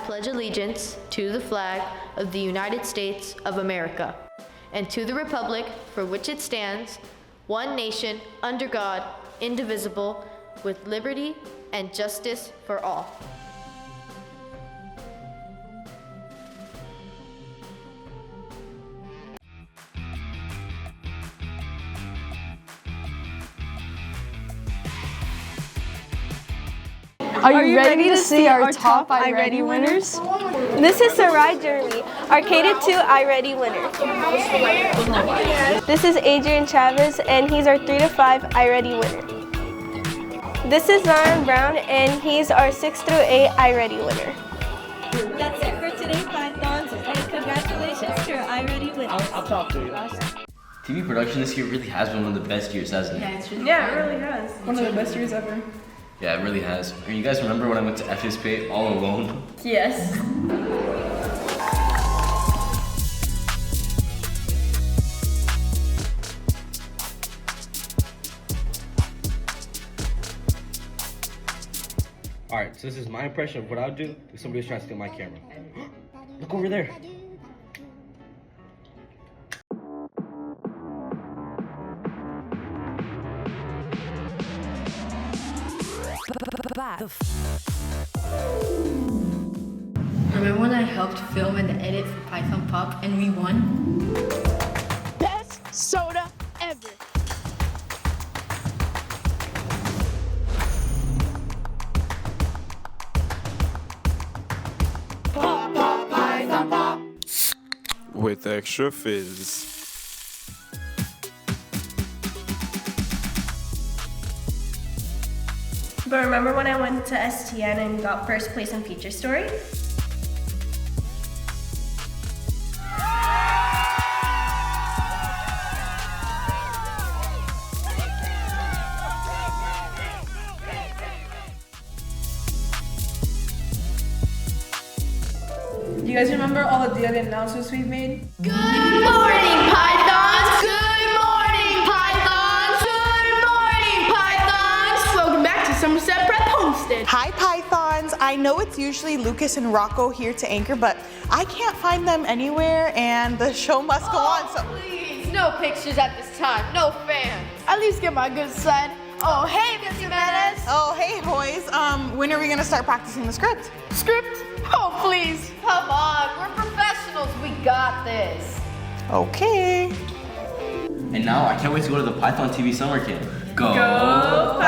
pledge allegiance to the flag of the United States of America and to the republic for which it stands, one nation, under God, indivisible, with liberty and justice for all. Are you ready to see our top iReady winners? This is Sarai Jeremy, our K-2 iReady winner. This is Adrian Chavez, and he's our 3-5 iReady winner. This is Zion Brown, and he's our 6-8 iReady winner. That's it for today, Pythons, and congratulations to our iReady winners. I'll talk to you. TV production this year really has been one of the best years, hasn't it? Yeah, it really has. One of the best years ever. Yeah, it really has. And you guys remember when I went to FSP all alone? Yes. Alright, so this is my impression of what I would do if somebody was trying to steal my camera. Look over there. Remember when I helped film and edit for Python Pop and we won? Best soda ever. Pop, pop, Python Pop. With extra fizz. But remember when I went to STN and got first place in Feature Story? Do you guys remember all the daily announcements we've made? Good morning, Pythons! Good morning, Pythons! Good morning, Pythons! Welcome back to Somerset Prep Homestead. Hi Pythons! I know it's usually Lucas and Rocco here to anchor, but I can't find them anywhere and the show must go on, so... Please, no pictures at this time, no fans. At least get my good side. Oh, hey, Mr. Menace. Oh, hey boys, when are we gonna start practicing the script? Script? Oh, please. Come on, we're professionals, we got this. Okay. And now I can't wait to go to the Python TV summer camp. Go! Go